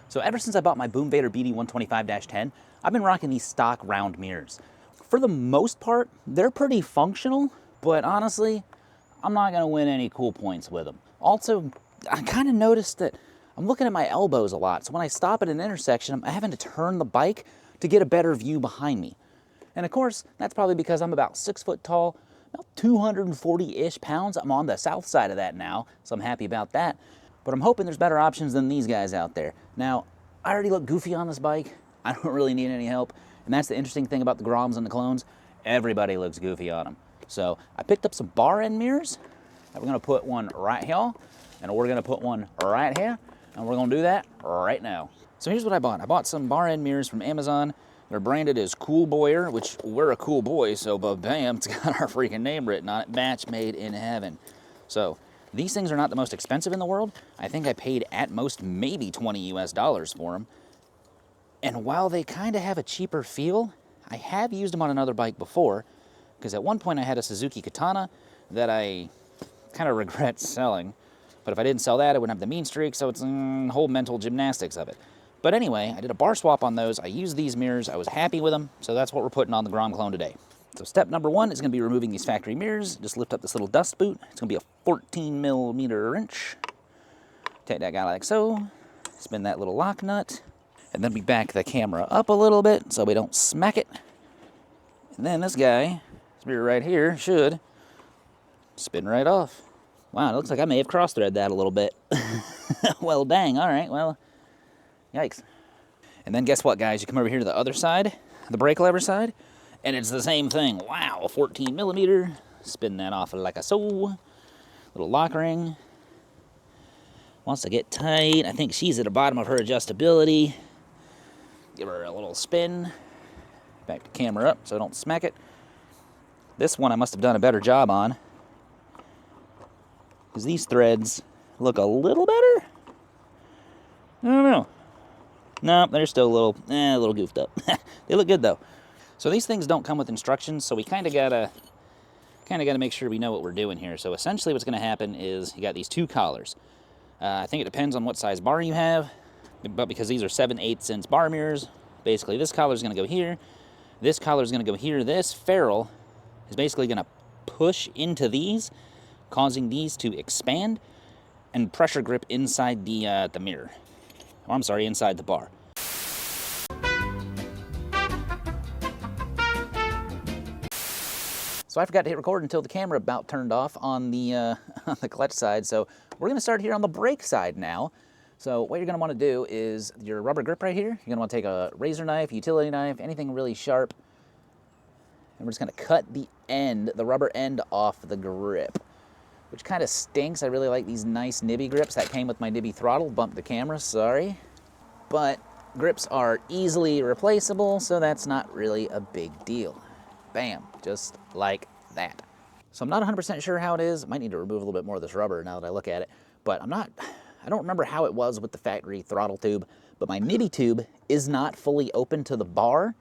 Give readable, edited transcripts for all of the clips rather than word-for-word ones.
So ever since I bought my Boom Vader BD125-10, I've been rocking these stock round mirrors. For the most part, they're pretty functional, but honestly, I'm not gonna win any cool points with them. Also, I kind of noticed that I'm looking at my elbows a lot, so when I stop at an intersection, I'm having to turn the bike to get a better view behind me. And of course, that's probably because I'm about 6 foot tall, about 240-ish pounds. I'm on the south side of that now, so I'm happy about that. But I'm hoping there's better options than these guys out there. Now, I already look goofy on this bike. I don't really need any help. And that's the interesting thing about the Groms and the Clones. Everybody looks goofy on them. So I picked up some bar end mirrors. We're gonna put one right here, and we're gonna put one right here, and we're gonna do that right now. So here's what I bought. I bought some bar end mirrors from Amazon. They're branded as Cool Boyer, which we're a cool boy, so bam, it's got our freaking name written on it, match made in heaven. So these things are not the most expensive in the world. I think I paid at most maybe 20 US dollars for them. And while they kind of have a cheaper feel, I have used them on another bike before, because at one point I had a Suzuki Katana that I kind of regret selling. But if I didn't sell that, I wouldn't have the mean streak, so it's whole mental gymnastics of it. But anyway, I did a bar swap on those. I used these mirrors. I was happy with them, so that's what we're putting on the Grom Clone today. So step number one is going to be removing these factory mirrors. Just lift up this little dust boot. It's going to be a 14 millimeter wrench. Take that guy like so. Spin that little lock nut. And then we back the camera up a little bit so we don't smack it. And then this guy, this mirror right here, should spin right off. Wow, it looks like I may have cross-threaded that a little bit. Well, dang. All right, well, yikes. And then guess what, guys? You come over here to the other side, the brake lever side, and it's the same thing. Wow, 14 millimeter. Spin that off like a so. Little lock ring. Wants to get tight. I think she's at the bottom of her adjustability. Give her a little spin. Back the camera up so I don't smack it. This one I must have done a better job on, because these threads look a little better. I don't know. No, they're still a little goofed up. They look good though. So these things don't come with instructions, so we kind of gotta make sure we know what we're doing here. So essentially what's gonna happen is you got these two collars. I think it depends on what size bar you have, but because these are 7/8 inch bar mirrors, basically this collar is gonna go here, this collar is gonna go here. This ferrule is basically gonna push into these, causing these to expand and pressure grip inside the mirror. Oh, I'm sorry, inside the bar. So I forgot to hit record until the camera about turned off on the on the clutch side. So we're gonna start here on the brake side now. So what you're gonna wanna do is your rubber grip right here, you're gonna wanna take a razor knife, utility knife, anything really sharp, and we're just gonna cut the rubber end off the grip, which kind of stinks. I really like these nice nibby grips that came with my nibby throttle. Bumped the camera, sorry. But grips are easily replaceable, so that's not really a big deal. Bam, just like that. So I'm not 100% sure how it is. I might need to remove a little bit more of this rubber now that I look at it, but I don't remember how it was with the factory throttle tube, but my nibby tube is not fully open to the bar.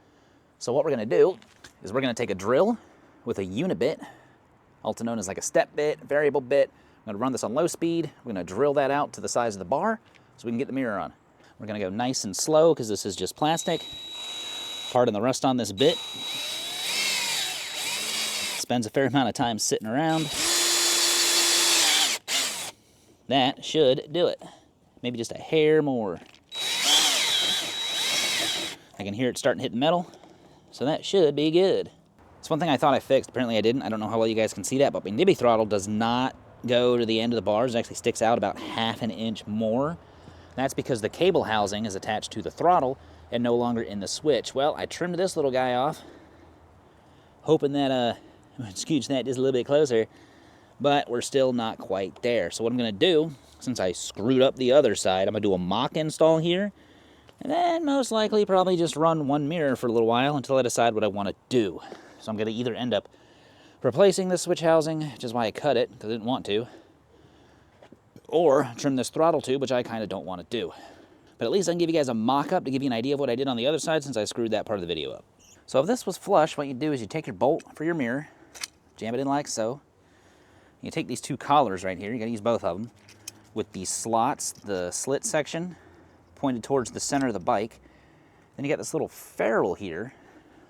So what we're gonna do is we're gonna take a drill with a unibit, also known as like a step bit, variable bit. I'm gonna run this on low speed. We're gonna drill that out to the size of the bar so we can get the mirror on. We're gonna go nice and slow because this is just plastic. Pardon the rust on this bit. Spends a fair amount of time sitting around. That should do it. Maybe just a hair more. I can hear it starting to hit the metal, so that should be good. It's one thing I thought I fixed. Apparently I didn't. I don't know how well you guys can see that, but my nibby throttle does not go to the end of the bars. It actually sticks out about ½ an inch more. That's because the cable housing is attached to the throttle and no longer in the switch. Well, I trimmed this little guy off, hoping that scooch that just a little bit closer, but we're still not quite there. So what I'm gonna do, since I screwed up the other side, I'm gonna do a mock install here, and then most likely probably just run one mirror for a little while until I decide what I wanna do. So I'm gonna either end up replacing this switch housing, which is why I cut it, because I didn't want to, or trim this throttle tube, which I kind of don't want to do. But at least I can give you guys a mock-up to give you an idea of what I did on the other side since I screwed that part of the video up. So if this was flush, what you do is you take your bolt for your mirror, jam it in like so. You take these two collars right here, you gotta use both of them, with these slots, the slit section, pointed towards the center of the bike. Then you got this little ferrule here.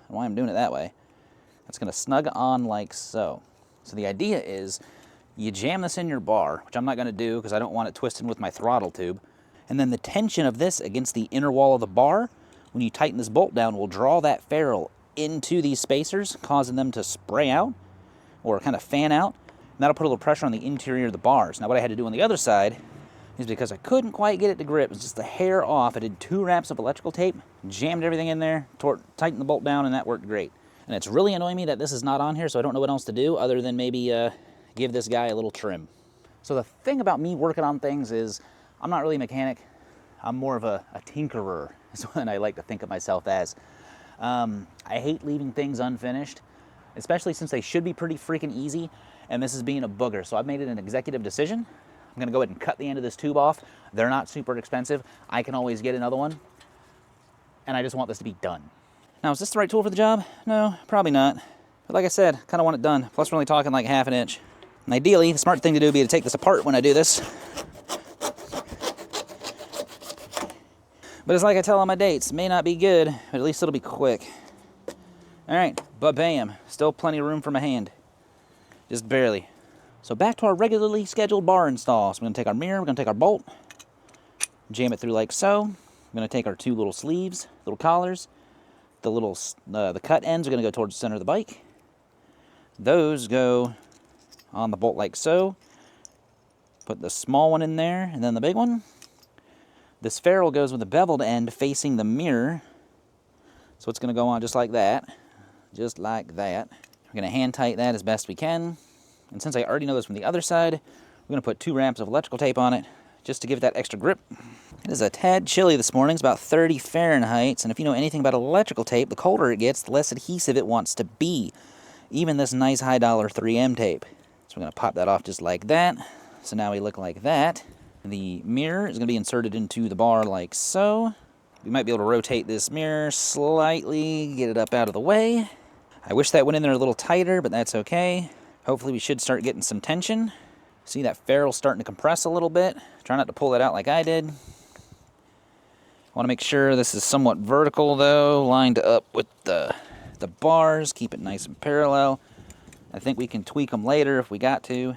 And why I'm doing it that way, it's going to snug on like so. So the idea is you jam this in your bar, which I'm not going to do because I don't want it twisting with my throttle tube. And then the tension of this against the inner wall of the bar, when you tighten this bolt down, will draw that ferrule into these spacers, causing them to spray out or kind of fan out. And that'll put a little pressure on the interior of the bars. Now what I had to do on the other side is because I couldn't quite get it to grip, it was just a hair off. I did 2 wraps of electrical tape, jammed everything in there, tightened the bolt down, and that worked great. And it's really annoying me that this is not on here, so I don't know what else to do other than maybe give this guy a little trim. So the thing about me working on things is I'm not really a mechanic. I'm more of a tinkerer, is what I like to think of myself as. I hate leaving things unfinished, especially since they should be pretty freaking easy, and this is being a booger. So I've made it an executive decision. I'm gonna go ahead and cut the end of this tube off. They're not super expensive. I can always get another one, and I just want this to be done. Now, is this the right tool for the job? No, probably not. But like I said, kind of want it done. Plus, we're only talking like 1/2 inch. And ideally, the smart thing to do would be to take this apart when I do this. But it's like I tell on my dates, it may not be good, but at least it'll be quick. All right, but bam, still plenty of room for my hand. Just barely. So back to our regularly scheduled bar install. So we're gonna take our mirror, we're gonna take our bolt, jam it through like so. We're gonna take our 2 little sleeves, little collars. The cut ends are gonna go towards the center of the bike. Those go on the bolt like so. Put the small one in there, and then the big one. This ferrule goes with the beveled end facing the mirror. So it's gonna go on just like that. Just like that. We're gonna hand tight that as best we can. And since I already know this from the other side, we're gonna put 2 wraps of electrical tape on it just to give it that extra grip. It is a tad chilly this morning. It's about 30 Fahrenheit. And if you know anything about electrical tape, the colder it gets, the less adhesive it wants to be. Even this nice high dollar 3M tape. So we're gonna pop that off just like that. So now we look like that. The mirror is gonna be inserted into the bar like so. We might be able to rotate this mirror slightly, get it up out of the way. I wish that went in there a little tighter, but that's okay. Hopefully we should start getting some tension. See that ferrule starting to compress a little bit. Try not to pull that out like I did. I want to make sure this is somewhat vertical though, lined up with the bars. Keep it nice and parallel. I think we can tweak them later if we got to.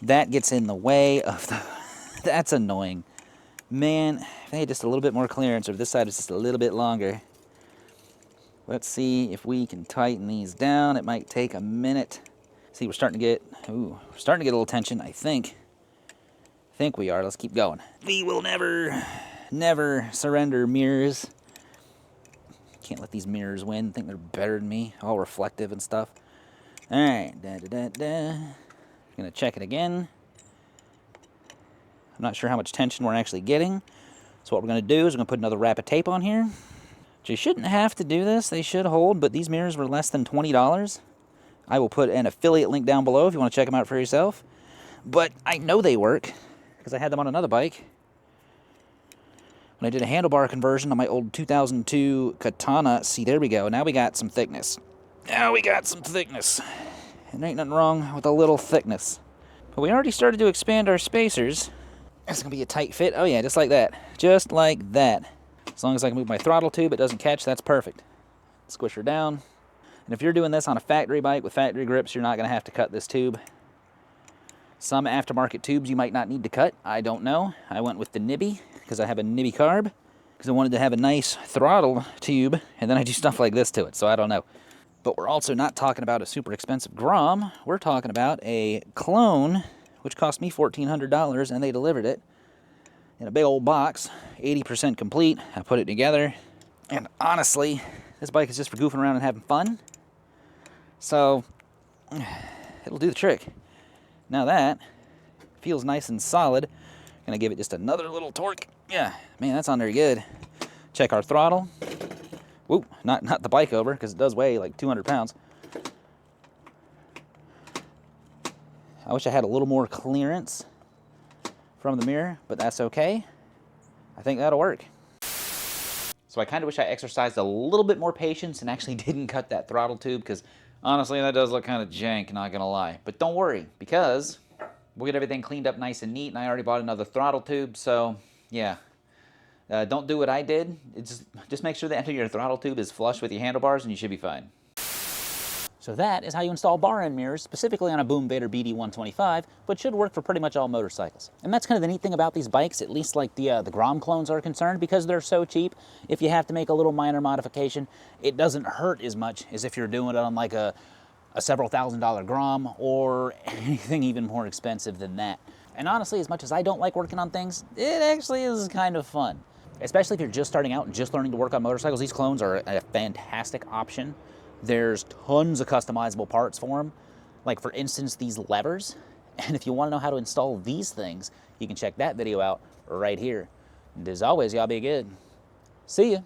That gets in the way of the... That's annoying. Man, if they had just a little bit more clearance, or if this side is just a little bit longer. Let's see if we can tighten these down. It might take a minute. See, we're starting to get a little tension, I think. I think we are. Let's keep going. We will never surrender, mirrors. Can't let these mirrors win. Think they're better than me. All reflective and stuff. All right. Gonna check it again. I'm not sure how much tension we're actually getting. So what we're gonna do is we're gonna put another wrap of tape on here. You shouldn't have to do this. They should hold, but these mirrors were less than $20. I will put an affiliate link down below if you want to check them out for yourself. But I know they work because I had them on another bike. When I did a handlebar conversion on my old 2002 Katana. See, there we go. Now we got some thickness. And there ain't nothing wrong with a little thickness. But we already started to expand our spacers. It's going to be a tight fit. Oh yeah, just like that. Just like that. As long as I can move my throttle tube, it doesn't catch, that's perfect. Squish her down. And if you're doing this on a factory bike with factory grips, you're not going to have to cut this tube. Some aftermarket tubes you might not need to cut. I don't know. I went with the Nibby because I have a Nibby carb. Because I wanted to have a nice throttle tube, and then I do stuff like this to it, so I don't know. But we're also not talking about a super expensive Grom. We're talking about a Clone, which cost me $1,400, and they delivered it in a big old box, 80% complete. I put it together, and honestly, this bike is just for goofing around and having fun. So, it'll do the trick. Now that feels nice and solid. Gonna give it just another little torque. Yeah, man, that's on there good. Check our throttle. Whoop, not the bike over, because it does weigh like 200 pounds. I wish I had a little more clearance from the mirror, but that's okay. I think that'll work. So I kind of wish I exercised a little bit more patience and actually didn't cut that throttle tube, because honestly, that does look kind of jank, not gonna lie. But don't worry, because we'll get everything cleaned up nice and neat, and I already bought another throttle tube, so yeah, Don't do what I did. Just make sure the end of your throttle tube is flush with your handlebars and you should be fine. So that is how you install bar end mirrors, specifically on a Boom Vader BD125, but should work for pretty much all motorcycles. And that's kind of the neat thing about these bikes, at least like the Grom Clones are concerned, because they're so cheap. If you have to make a little minor modification, it doesn't hurt as much as if you're doing it on like a several $1,000 Grom or anything even more expensive than that. And honestly, as much as I don't like working on things, it actually is kind of fun. Especially if you're just starting out and just learning to work on motorcycles, these clones are a fantastic option. There's tons of customizable parts for them. Like for instance, these levers. And if you want to know how to install these things, you can check that video out right here. And as always, y'all be good. See ya.